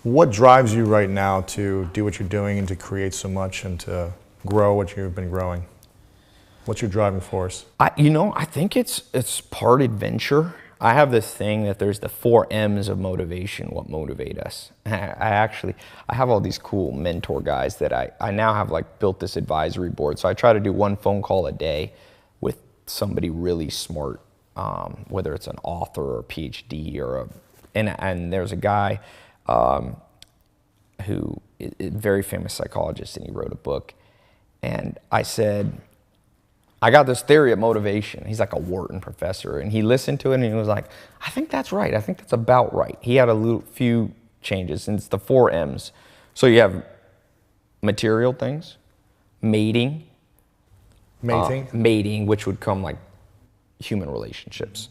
What drives you right now to do what you're doing and to create so much and to grow what you've been growing? What's your driving force? I think it's part adventure. I have this thing that there's the 4 M's of motivation, what motivate us. I have all these cool mentor guys that I now have like built this advisory board. So I try to do one phone call a day with somebody really smart, whether it's an author or a PhD and there's a guy who is a very famous psychologist, and he wrote a book. And I said, I got this theory of motivation. He's like a Wharton professor, and he listened to it and he was like, I think that's right. I think that's about right. He had few changes, and it's the 4 M's. So you have material things, mating, which would come like human relationships.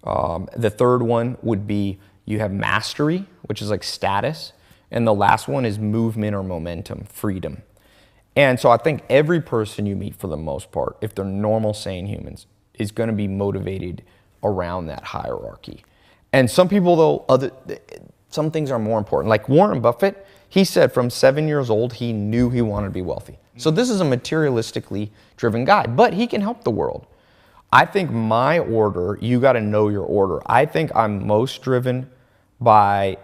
The third one would be you have mastery, which is like status. And the last one is movement or momentum, freedom. And so I think every person you meet, for the most part, if they're normal, sane humans, is going to be motivated around that hierarchy. And some people, though, some things are more important. Like Warren Buffett, he said from 7 years old, he knew he wanted to be wealthy. So this is a materialistically driven guy, but he can help the world. I think my order, you got to know your order. I think I'm most driven by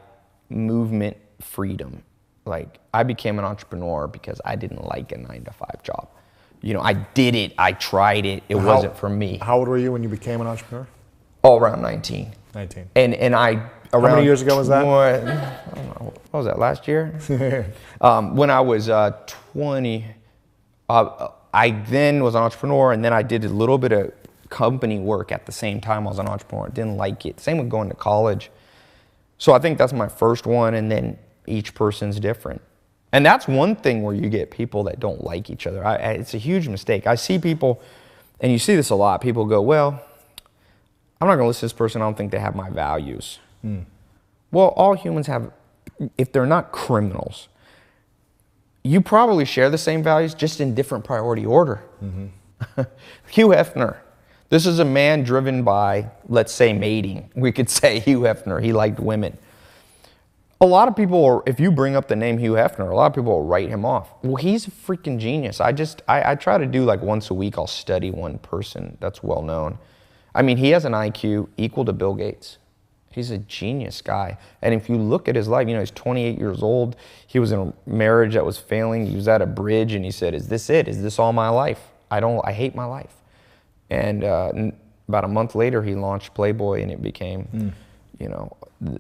movement, freedom. Like, I became an entrepreneur because I didn't like a 9-to-5 job. I did it, I tried it, it wasn't for me. How old were you when you became an entrepreneur? Oh, around 19. 19. And I, how many years ago was that? I don't know, what was that, last year? When I was 20, I then was an entrepreneur, and then I did a little bit of company work at the same time I was an entrepreneur. I didn't like it. Same with going to college. So I think that's my first one, and then each person's different. And that's one thing where you get people that don't like each other. It's a huge mistake. I see people, and you see this a lot, people go, well, I'm not going to listen to this person, I don't think they have my values. Well, all humans have, if they're not criminals, you probably share the same values, just in different priority order. Hugh Hefner. This is a man driven by, let's say, mating. We could say Hugh Hefner, he liked women. A lot of people, if you bring up the name Hugh Hefner, a lot of people will write him off. Well, he's a freaking genius. I try to do like once a week, I'll study one person that's well known. I mean, he has an IQ equal to Bill Gates. He's a genius guy. And if you look at his life, he's 28 years old. He was in a marriage that was failing. He was at a bridge and he said, is this it? Is this all my life? I hate my life. And about a month later, he launched Playboy, and it became,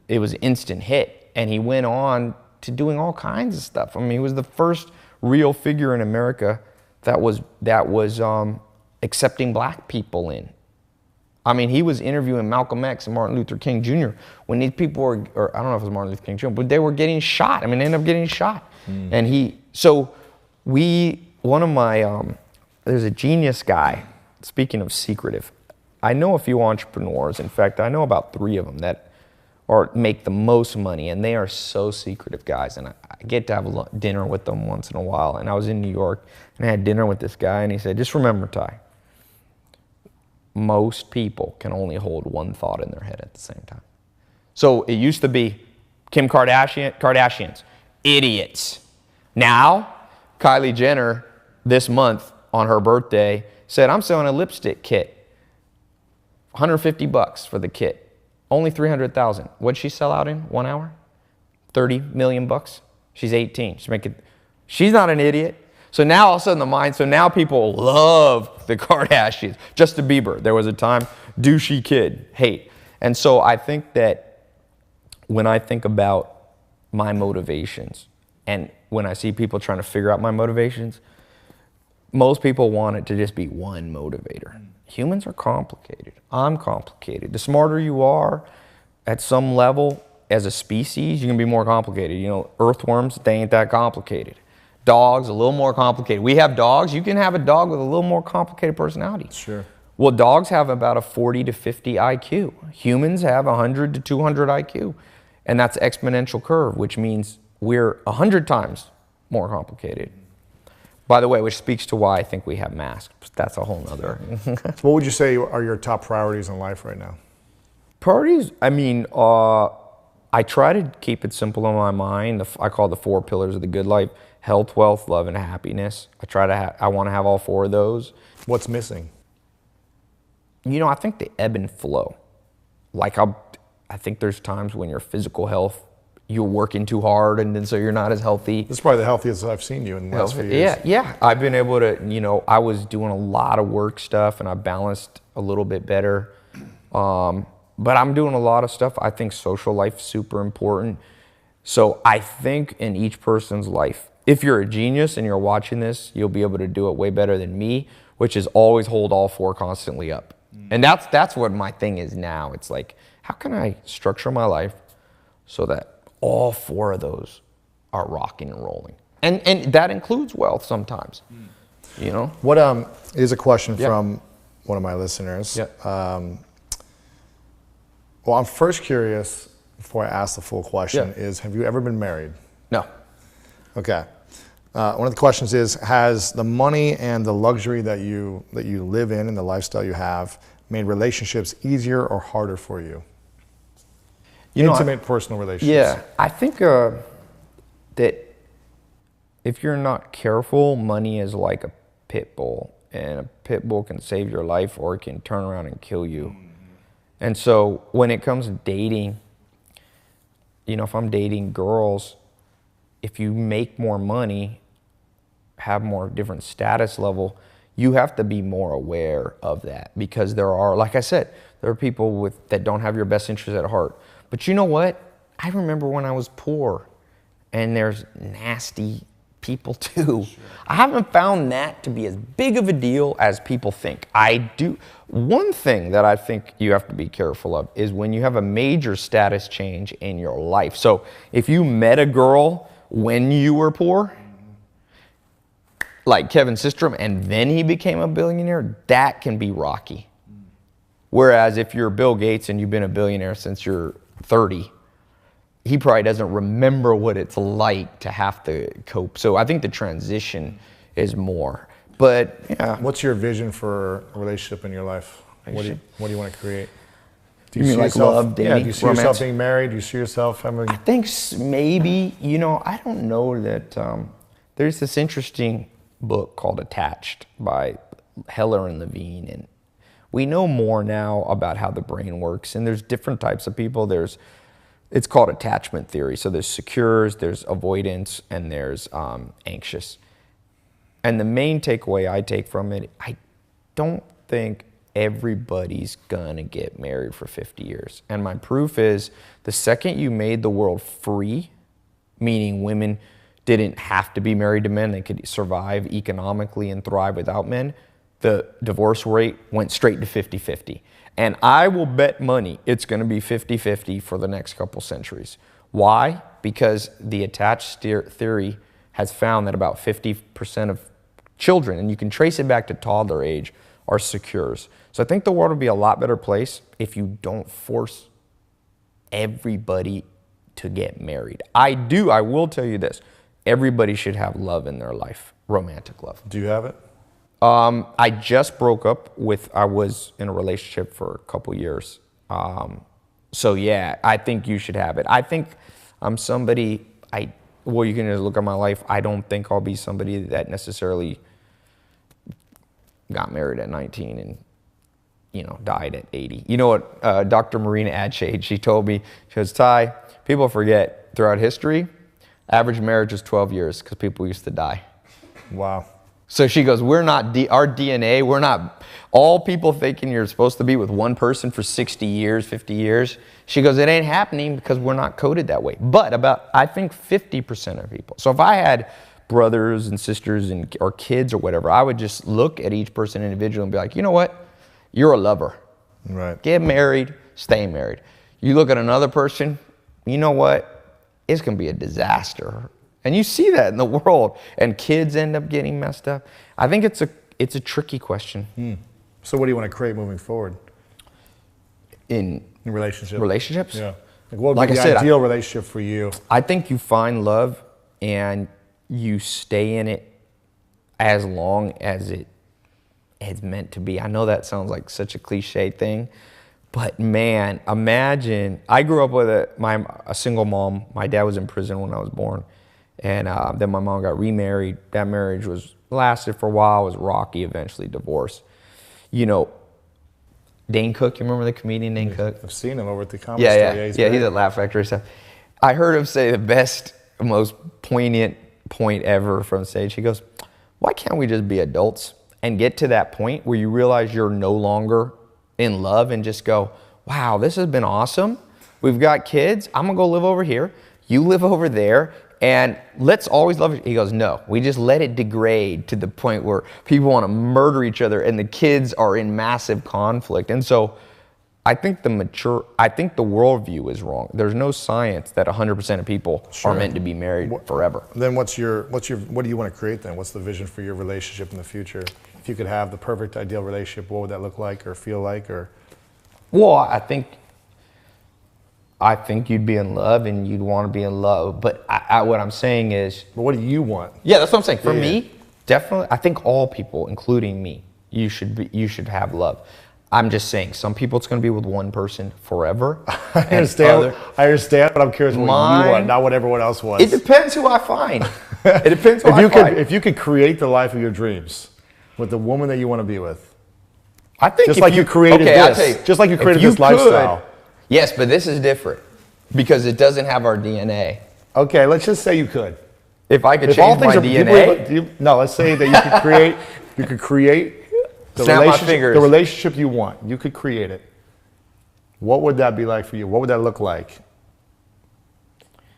it was an instant hit. And he went on to doing all kinds of stuff. I mean, he was the first real figure in America that was accepting black people in. I mean, he was interviewing Malcolm X and Martin Luther King Jr. when these people were, or I don't know if it was Martin Luther King Jr., but they were getting shot. I mean, they ended up getting shot. And there's a genius guy, speaking of secretive, I know a few entrepreneurs. In fact, I know about 3 of them that make the most money, and they are so secretive guys. And I get to have dinner with them once in a while. And I was in New York, and I had dinner with this guy, and he said, just remember, Tai, most people can only hold one thought in their head at the same time. So it used to be Kim Kardashians, idiots. Now, Kylie Jenner, this month on her birthday, said, I'm selling a lipstick kit, $150 for the kit. Only 300,000. What'd she sell out in 1 hour? 30 million bucks. She's 18. She's not an idiot. So now all of a sudden so now people love the Kardashians. Justin Bieber, there was a time, douchey kid, hate. And so I think that when I think about my motivations, and when I see people trying to figure out my motivations, most people want it to just be one motivator. Humans are complicated. I'm complicated. The smarter you are at some level as a species, you can be more complicated. Earthworms, they ain't that complicated. Dogs, a little more complicated. We have dogs. You can have a dog with a little more complicated personality. Sure. Well, dogs have about a 40 to 50 IQ. Humans have 100 to 200 IQ. And that's exponential curve, which means we're 100 times more complicated. By the way, which speaks to why I think we have masks. That's a whole nother. What would you say are your top priorities in life right now? Priorities? I mean, I I try to keep it simple in my mind. I call it the 4 pillars of the good life: health, wealth, love, and happiness. I want to have all 4 of those. What's missing? I think the ebb and flow. Like I think there's times when your physical health, you're working too hard, and then so you're not as healthy. This is probably the healthiest I've seen you in the last few years. Yeah. I've been able to, I was doing a lot of work stuff, and I balanced a little bit better. But I'm doing a lot of stuff. I think social life is super important. So I think in each person's life, if you're a genius and you're watching this, you'll be able to do it way better than me, which is always hold all 4 constantly up. And that's what my thing is now. It's like, how can I structure my life so that all 4 of those are rocking and rolling? And that includes wealth sometimes, What is a question from one of my listeners. Well, I'm first curious, before I ask the full question, is have you ever been married? No. Okay. One of the questions is, has the money and the luxury that you live in and the lifestyle you have made relationships easier or harder for you? Intimate personal relationships. Yeah, I think that if you're not careful, money is like a pit bull, and a pit bull can save your life or it can turn around and kill you. And so when it comes to dating, if I'm dating girls, if you make more money, have more different status level, you have to be more aware of that, because there are, like I said, there are people that don't have your best interest at heart. But you know what? I remember when I was poor, and there's nasty people too. Sure. I haven't found that to be as big of a deal as people think. One thing that I think you have to be careful of is when you have a major status change in your life. So if you met a girl when you were poor, like Kevin Systrom, and then he became a billionaire, that can be rocky. Whereas if you're Bill Gates and you've been a billionaire since you're 30, he probably doesn't remember what it's like to have to cope. So I think the transition is more. But yeah. What's your vision for a relationship in your life? What do you want to create? Do you mean like love, dating, do you see romance? yourself being married? Do you see yourself having? I think maybe, I don't know that. There's this interesting book called Attached by Heller and Levine, and we know more now about how the brain works, and there's different types of people. It's called attachment theory. So there's secures, there's avoidance, and there's anxious. And the main takeaway I take from it, I don't think everybody's gonna get married for 50 years. And my proof is, the second you made the world free, meaning women didn't have to be married to men, they could survive economically and thrive without men, the divorce rate went straight to 50-50. And I will bet money it's going to be 50-50 for the next couple centuries. Why? Because the attached theory has found that about 50% of children, and you can trace it back to toddler age, are secures. So I think the world would be a lot better place if you don't force everybody to get married. I will tell you this. Everybody should have love in their life, romantic love. Do you have it? I just broke up I was in a relationship for a couple years. So yeah, I think you should have it. I think I'm somebody, you can just look at my life. I don't think I'll be somebody that necessarily got married at 19 and, died at 80. You know what, Dr. Marina Adshade, she told me, she goes, Tai, people forget throughout history, average marriage is 12 years because people used to die. Wow. So she goes, our DNA, we're not, all people thinking you're supposed to be with one person for 60 years, 50 years. She goes, it ain't happening because we're not coded that way. But I think 50% of people. So if I had brothers and sisters or kids or whatever, I would just look at each person individually and be like, you know what? You're a lover. Right. Get married, stay married. You look at another person, you know what? It's going to be a disaster. And you see that in the world, and kids end up getting messed up. I think it's a tricky question. So what do you want to create moving forward? In relationships? Yeah. What would like be I the said, ideal relationship for you? I think you find love and you stay in it as long as it is meant to be. I know that sounds like such a cliche thing, But man, imagine, I grew up with a single mom. My dad was in prison when I was born. And then my mom got remarried. That marriage lasted for a while, was rocky, eventually divorced. You know, Dane Cook, you remember the comedian Dane Cook? I've seen him over at the comedy store. Yeah, he's at Laugh Factory stuff. I heard him say the best, most poignant point ever from stage. He goes, why can't we just be adults and get to that point where you realize you're no longer in love and just go, wow, this has been awesome. We've got kids. I'm going to go live over here. You live over there. And let's always love it. He goes, no, we just let it degrade to the point where people want to murder each other and the kids are in massive conflict. And so I think the worldview is wrong. There's no science that 100% of people are meant to be married forever. Then what do you want to create then? What's the vision for your relationship in the future? If you could have the perfect ideal relationship, what would that look like or feel like? Or well, I think you'd be in love and you'd want to be in love. But what I'm saying is... But what do you want? Yeah, that's what I'm saying. For me, definitely, I think all people, including me, you should have love. I'm just saying, some people it's going to be with one person forever. I understand, but I'm curious what you want, not what everyone else wants. It depends who I find. It depends who I find. If you could create the life of your dreams with the woman that you want to be with, I think just like you created this lifestyle. Yes, but this is different because it doesn't have our DNA. Okay, let's just say you could. If I could change my DNA? No, let's say that you could create the relationship you want. You could create it. What would that be like for you? What would that look like?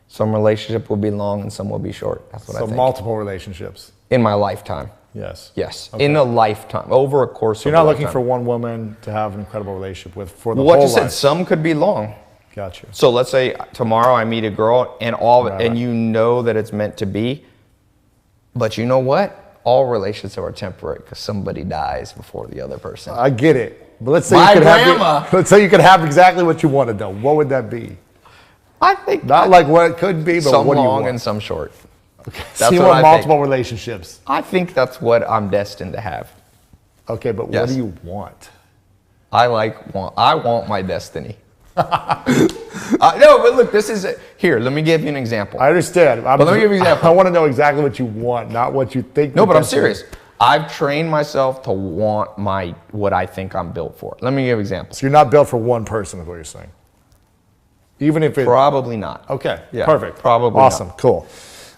Some relationship will be long and some will be short. That's what I think. So multiple relationships. In my lifetime. Yes. Yes. Okay. In a lifetime, over a course of a lifetime. You're not looking for one woman to have an incredible relationship with for the whole life. What you said, some could be long. Gotcha. So let's say tomorrow I meet a girl and you know that it's meant to be, but you know what? All relationships are temporary because somebody dies before the other person. I get it. But let's say you could have exactly what you wanted though. What would that be? I think not like what it could be, but some what do you want? long and some short. Okay. So you want multiple relationships. I think that's what I'm destined to have. Okay, but what do you want? I want my destiny. No, but look, here, let me give you an example. I understand. Let me give you an example. I want to know exactly what you want, not what you think. No, but I'm serious. I've trained myself to want what I think I'm built for. Let me give you an example. So you're not built for one person, is what you're saying? Even if Probably not. Okay, yeah, perfect. Probably awesome, not. Cool.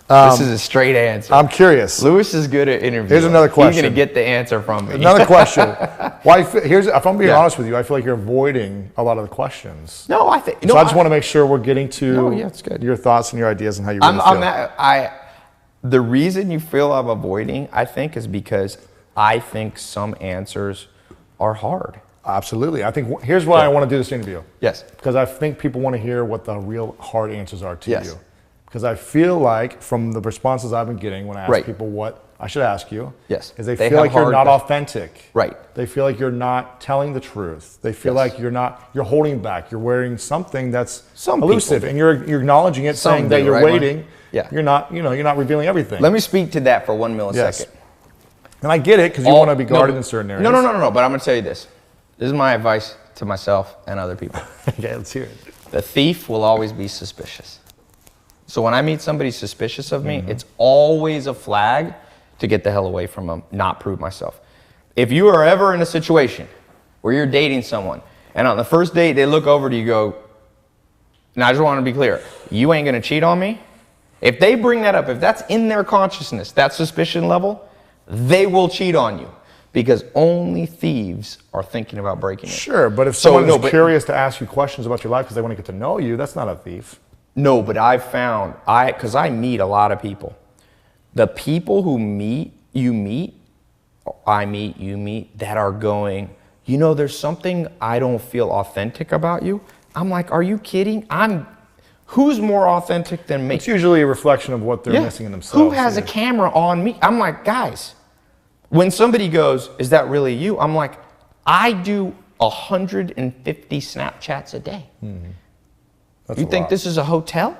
This is a straight answer. I'm curious. Lewis is good at interviewing. Here's another question. He's going to get the answer from me. Another question. If I'm being honest with you, I feel like you're avoiding a lot of the questions. No, I think. So I just want to make sure we're getting to it's good. your thoughts and your ideas and how you really feel. The reason you feel I'm avoiding, I think, is because I think some answers are hard. Absolutely. I think here's why I want to do this interview. Yes. Because I think people want to hear what the real hard answers are to you. Because I feel like from the responses I've been getting when I ask people what I should ask you, is they feel like you're not authentic. Right. They feel like you're not telling the truth. They feel like you're holding back. You're wearing something that's elusive, and you're acknowledging it, saying that you're waiting. Yeah. You're not revealing everything. Let me speak to that for 1 millisecond. Yes. And I get it because you want to be guarded in certain areas. No. But I'm going to tell you this. This is my advice to myself and other people. Okay, let's hear it. The thief will always be suspicious. So when I meet somebody suspicious of me, it's always a flag to get the hell away from them, not prove myself. If you are ever in a situation where you're dating someone and on the first date they look over to you and go, and I just want to be clear, you ain't going to cheat on me? If they bring that up, if that's in their consciousness, that suspicion level, they will cheat on you because only thieves are thinking about breaking it. Sure, but if someone is curious to ask you questions about your life because they want to get to know you, that's not a thief. No, but I've found, because I meet a lot of people. The people who you meet, that are going, there's something I don't feel authentic about you. I'm like, are you kidding? Who's more authentic than me? It's usually a reflection of what they're missing in themselves. Who has a camera on me? I'm like, guys, when somebody goes, is that really you? I'm like, I do 150 Snapchats a day. You think this is a hotel?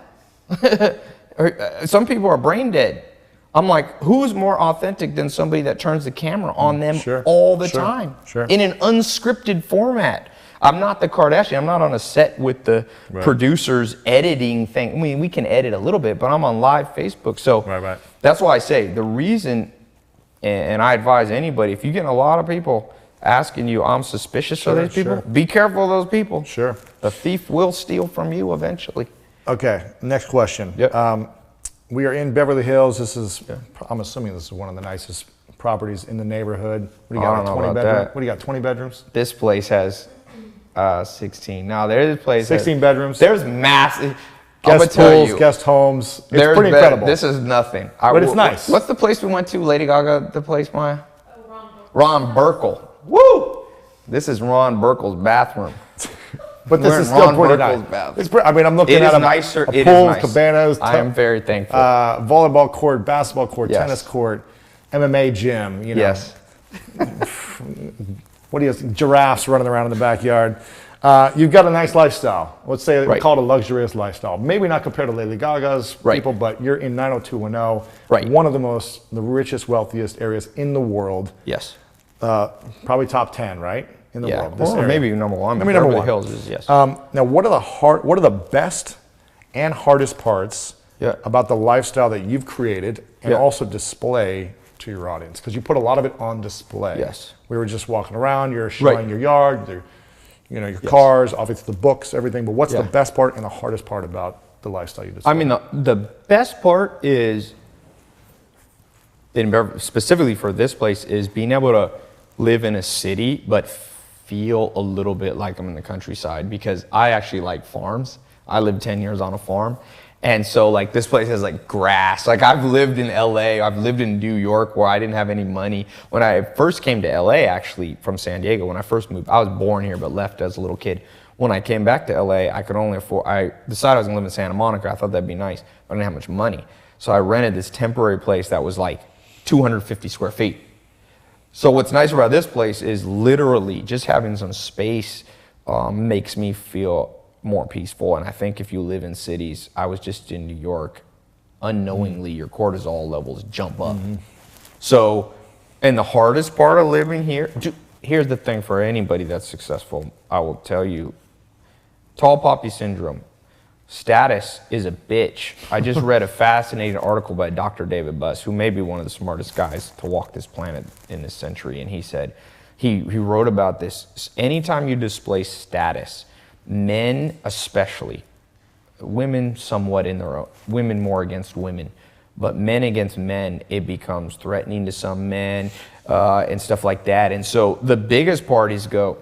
Some people are brain dead. I'm like, who's more authentic than somebody that turns the camera on them all the time in an unscripted format? I'm not the Kardashian. I'm not on a set with the producers editing thing. I mean, we can edit a little bit, but I'm on live Facebook. So that's why I say the reason, and I advise anybody, if you get a lot of people asking you, I'm suspicious of these people, be careful of those people. Sure. The thief will steal from you eventually. Okay, next question. Yep. We are in Beverly Hills. This is, I'm assuming this is one of the nicest properties in the neighborhood. What do you got? 20 bedrooms? What do you got? 20 bedrooms? This place has 16. Now there's a place 16 bedrooms. There's massive guest pools, guest homes. It's pretty incredible. This is nothing. But it's nice. What's the place we went to? Lady Gaga, the place, Maya? Ron Burkle. Woo! This is Ron Burkle's bathroom. But this is still pretty nice. It's I mean, I'm looking at a pool, cabanas. I am very thankful. Volleyball court, basketball court, tennis court, MMA gym. You know. Yes. What do you have? Giraffes running around in the backyard. You've got a nice lifestyle. Let's say we call it a luxurious lifestyle. Maybe not compared to Lady Gaga's people, but you're in 90210, one of the richest, wealthiest areas in the world. Yes. Probably top 10, right? In the world. Or maybe number one. I mean, number one. Hills is, yes. Now, what are the best and hardest parts about the lifestyle that you've created and also display to your audience? Because you put a lot of it on display. Yes. We were just walking around. You're showing your yard, your cars, obviously the books, everything. But what's the best part and the hardest part about the lifestyle you display? I mean, the best part is, specifically for this place, is being able to live in a city, but feel a little bit like I'm in the countryside, because I actually like farms. I lived 10 years on a farm. And so like this place has like grass. Like I've lived in LA, I've lived in New York where I didn't have any money. When I first came to LA, actually from San Diego, when I first moved, I was born here but left as a little kid. When I came back to LA, I could only afford, I decided I was gonna live in Santa Monica. I thought that'd be nice, but I didn't have much money. So I rented this temporary place that was like 250 square feet. So what's nice about this place is literally just having some space makes me feel more peaceful. And I think if you live in cities, I was just in New York, unknowingly your cortisol levels jump up. So, and the hardest part of living here, here's the thing for anybody that's successful, I will tell you, tall poppy syndrome. Status is a bitch. I just read a fascinating article by Dr. David Buss, who may be one of the smartest guys to walk this planet in this century. And he said, he wrote about this. Anytime you display status, men especially, women somewhat in their own, women more against women, but men against men, it becomes threatening to some men and stuff like that. And so the biggest parties go,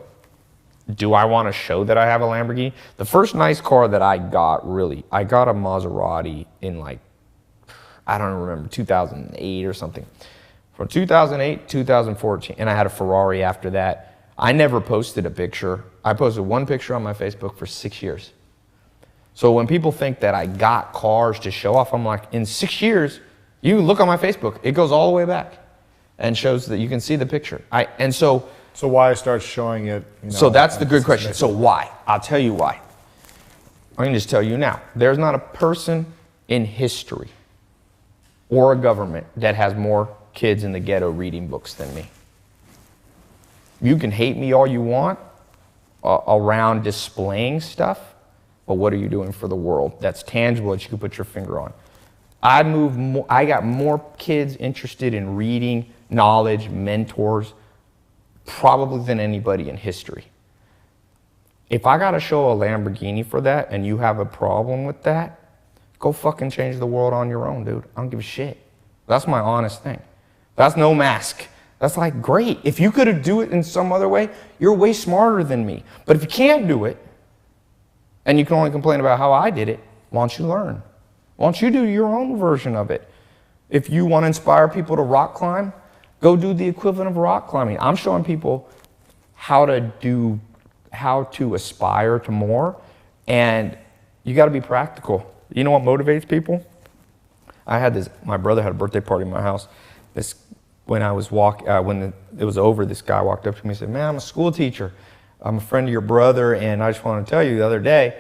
do I want to show that I have a Lamborghini? The first nice car that I got, really, I got a Maserati in like, I don't remember, 2008 or something. From 2008, 2014, and I had a Ferrari after that. I never posted a picture. I posted one picture on my Facebook for 6 years. So when people think that I got cars to show off, I'm like, in 6 years, you look on my Facebook, it goes all the way back and shows that you can see the picture. So why start showing it? You know, so that's the good question. So why? I'll tell you why. I can just tell you now. There's not a person in history or a government that has more kids in the ghetto reading books than me. You can hate me all you want around displaying stuff, but what are you doing for the world that's tangible that you can put your finger on? I got more kids interested in reading, knowledge, mentors, probably than anybody in history. If I gotta show a Lamborghini for that and you have a problem with that, go fucking change the world on your own, dude. I don't give a shit. That's my honest thing. That's no mask. That's like, great. If you could do it in some other way, you're way smarter than me. But if you can't do it, and you can only complain about how I did it, why don't you learn? Why don't you do your own version of it? If you want to inspire people to rock climb, go do the equivalent of rock climbing. I'm showing people how to aspire to more, and you got to be practical. You know what motivates people? My brother had a birthday party in my house. When it was over, this guy walked up to me and said, "Man, I'm a school teacher. I'm a friend of your brother, and I just want to tell you, the other day,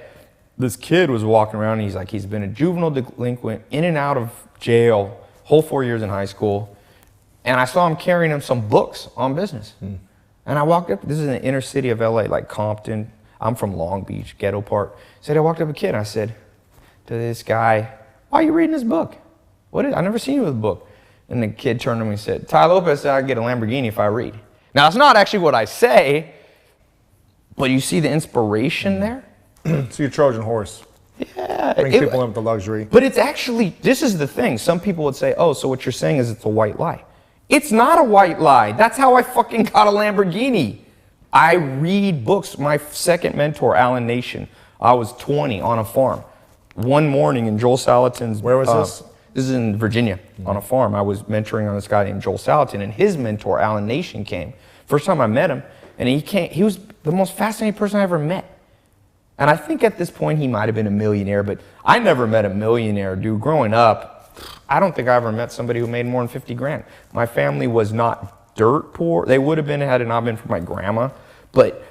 this kid was walking around, and he's like, he's been a juvenile delinquent, in and out of jail, whole 4 years in high school, and I saw him carrying him some books on business." And And I walked up, this is in the inner city of LA, like Compton. I'm from Long Beach, ghetto part. I walked up a kid and I said to this guy, why are you reading this book? I never seen you with a book. And the kid turned to me and said, Tai Lopez said I'd get a Lamborghini if I read. Now, that's not actually what I say, but you see the inspiration there? So you're Trojan horse. Yeah. Bring people in with the luxury. But it's actually, this is the thing. Some people would say, oh, so what you're saying is it's a white lie. It's not a white lie. That's how I fucking got a Lamborghini. I read books. My second mentor, Alan Nation, I was 20 on a farm. One morning in Joel Salatin's... Where was this? This is in Virginia, on a farm. I was mentoring on this guy named Joel Salatin, and his mentor, Alan Nation, came. First time I met him, and he was the most fascinating person I ever met. And I think at this point he might have been a millionaire, but I never met a millionaire, dude. Growing up, I don't think I ever met somebody who made more than 50 grand. My family was not dirt poor. They would have been had it not been for my grandma, but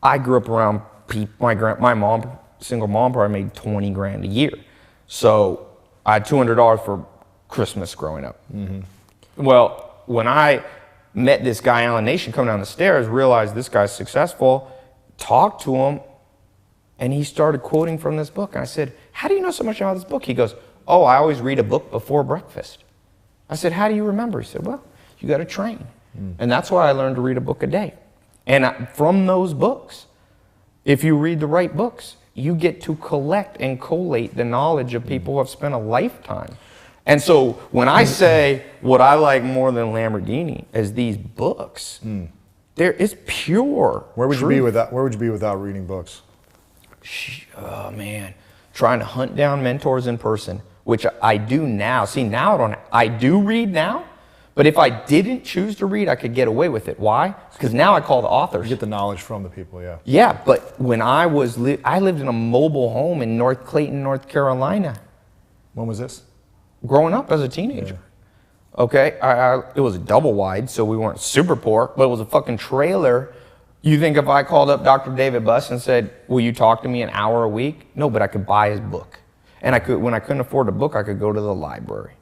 I grew up around people. My mom, single mom, probably made 20 grand a year. So I had $200 for Christmas growing up. Well, when I met this guy, Alan Nation, coming down the stairs, realized this guy's successful, talked to him, and he started quoting from this book. And I said, how do you know so much about this book? He goes, oh, I always read a book before breakfast. I said, how do you remember? He said, well, you got to train. And that's why I learned to read a book a day. And from those books, if you read the right books, you get to collect and collate the knowledge of people who have spent a lifetime. And so when I say what I like more than Lamborghini is these books, there is pure Where would truth. you be without? Where would you be without reading books? Oh man, trying to hunt down mentors in person, which I do now. See, now I do read now, but if I didn't choose to read, I could get away with it. Why? Because now I call the authors. You get the knowledge from the people, yeah. Yeah, but when I lived in a mobile home in North Clayton, North Carolina. When was this? Growing up as a teenager. Yeah. Okay, it was a double wide, so we weren't super poor, but it was a fucking trailer. You think if I called up Dr. David Buss and said, will you talk to me an hour a week? No, but I could buy his book. And when I couldn't afford a book, I could go to the library.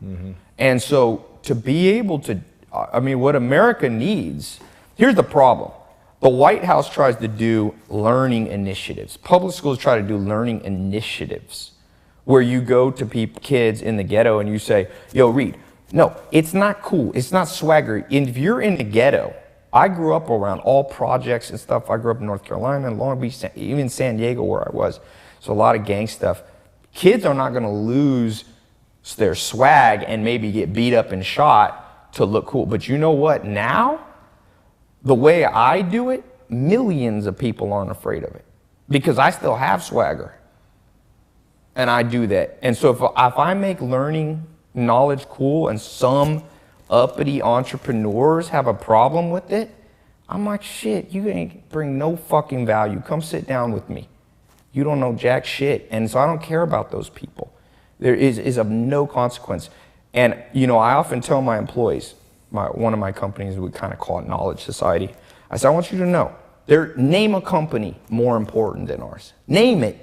And so to be able to, what America needs, here's the problem. The White House tries to do learning initiatives. Public schools try to do learning initiatives where you go to kids in the ghetto and you say, yo, read. No, it's not cool. It's not swagger. And if you're in the ghetto, I grew up around all projects and stuff. I grew up in North Carolina, Long Beach, even San Diego where I was. So a lot of gang stuff. Kids are not going to lose their swag and maybe get beat up and shot to look cool. But you know what? Now, the way I do it, millions of people aren't afraid of it because I still have swagger. And I do that. And so if I make learning knowledge cool and some uppity entrepreneurs have a problem with it, I'm like, shit, you ain't bring no fucking value. Come sit down with me. You don't know jack shit. And so I don't care about those people. There is of no consequence. And, I often tell my employees, one of my companies, we kind of call it Knowledge Society. I said, I want you to know, name a company more important than ours. Name it.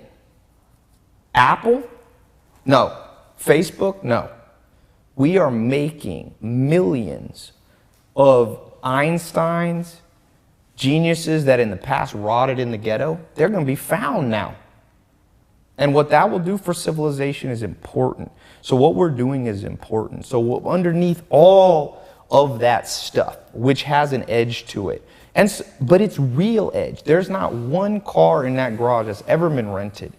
Apple? No. Facebook? No. We are making millions of Einsteins, geniuses that in the past rotted in the ghetto. They're going to be found now. And what that will do for civilization is important. So what we're doing is important. So underneath all of that stuff, which has an edge to it, but it's real edge. There's not one car in that garage that's ever been rented.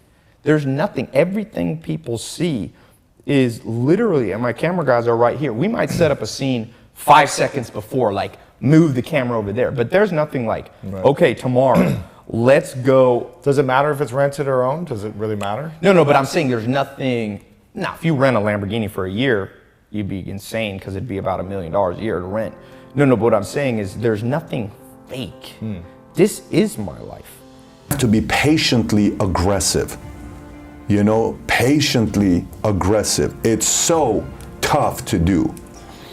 There's nothing. Everything people see is literally, and my camera guys are right here. We might set up a scene 5 seconds before, like move the camera over there. But there's nothing like, okay, tomorrow, let's go. Does it matter if it's rented or owned? Does it really matter? No, but I'm saying there's nothing. Now, if you rent a Lamborghini for a year, you'd be insane because it'd be about $1 million a year to rent. No, but what I'm saying is there's nothing fake. This is my life. To be patiently aggressive. Patiently aggressive. It's so tough to do.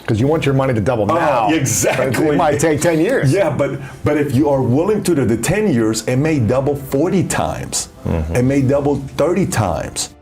Because you want your money to double now. Exactly. It might take 10 years. Yeah, but if you are willing to do the 10 years, it may double 40 times. It may double 30 times.